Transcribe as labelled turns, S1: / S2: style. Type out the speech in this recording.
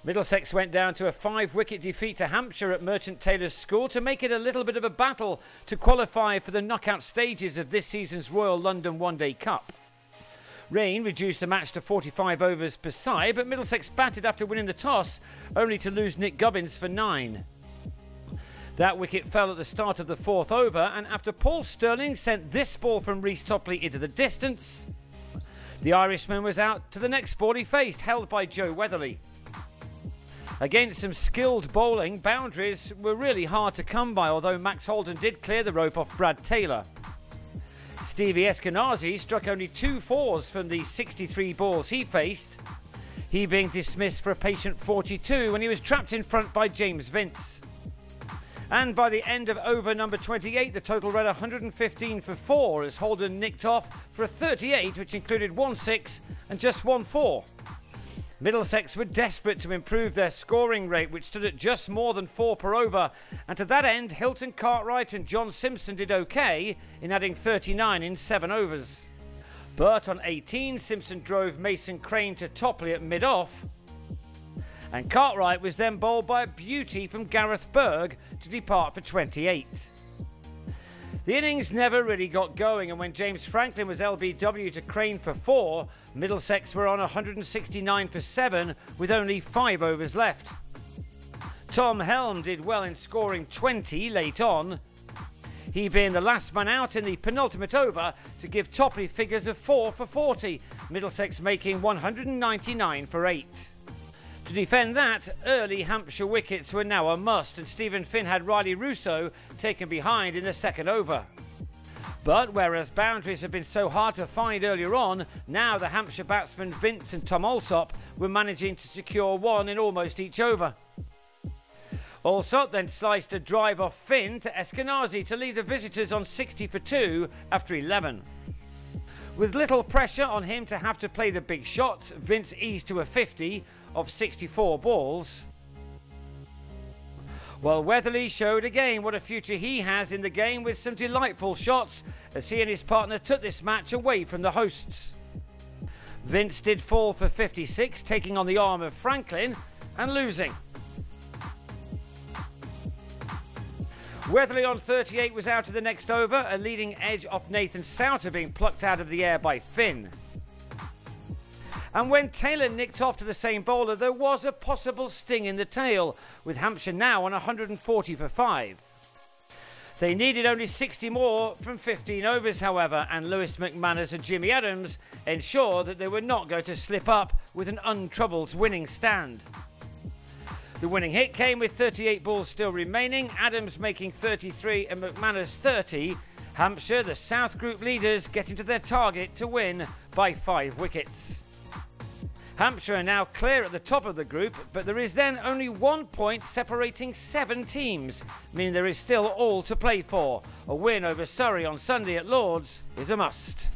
S1: Middlesex went down to a 5-wicket defeat to Hampshire at Merchant Taylor's School to make it a little bit of a battle to qualify for the knockout stages of this season's Royal London One Day Cup. Rain reduced the match to 45 overs per side, but Middlesex batted after winning the toss, only to lose Nick Gubbins for 9. That wicket fell at the start of the 4th over, and after Paul Stirling sent this ball from Reece Topley into the distance, the Irishman was out to the next ball he faced, held by Joe Weatherly. Against some skilled bowling, boundaries were really hard to come by, although Max Holden did clear the rope off Brad Taylor. Stevie Eskenazi struck only 2 fours from the 63 balls he faced, he being dismissed for a patient 42 when he was trapped in front by James Vince. And by the end of over number 28, the total read 115 for 4 as Holden nicked off for a 38, which included 1 6 and just 1 4. Middlesex were desperate to improve their scoring rate, which stood at just more than 4 per over, and to that end, Hilton Cartwright and John Simpson did OK in adding 39 in 7 overs. But on 18, Simpson drove Mason Crane to Topley at mid-off, and Cartwright was then bowled by a beauty from Gareth Berg to depart for 28. The innings never really got going, and when James Franklin was LBW to Crane for 4, Middlesex were on 169 for 7 with only 5 overs left. Tom Helm did well in scoring 20 late on, he being the last man out in the penultimate over to give Topley figures of 4 for 40, Middlesex making 199 for 8. To defend that, early Hampshire wickets were now a must, and Stephen Finn had Riley Russo taken behind in the 2nd over. But whereas boundaries had been so hard to find earlier on, now the Hampshire batsmen Vince and Tom Alsop were managing to secure 1 in almost each over. Alsop then sliced a drive off Finn to Eskenazi to leave the visitors on 60 for 2 after 11. With little pressure on him to have to play the big shots, Vince eased to a 50 of 64 balls. While Weatherly showed again what a future he has in the game with some delightful shots as he and his partner took this match away from the hosts. Vince did fall for 56, taking on the arm of Franklin and losing. Weatherly on 38 was out of the next over, a leading edge off Nathan Souter being plucked out of the air by Finn. And when Taylor nicked off to the same bowler, there was a possible sting in the tail, with Hampshire now on 140 for 5. They needed only 60 more from 15 overs, however, and Lewis McManus and Jimmy Adams ensured that they were not going to slip up with an untroubled winning stand. The winning hit came with 38 balls still remaining, Adams making 33 and McManus 30. Hampshire, the South Group leaders, getting to their target to win by 5 wickets. Hampshire are now clear at the top of the group, but there is then only 1 point separating 7 teams, meaning there is still all to play for. A win over Surrey on Sunday at Lord's is a must.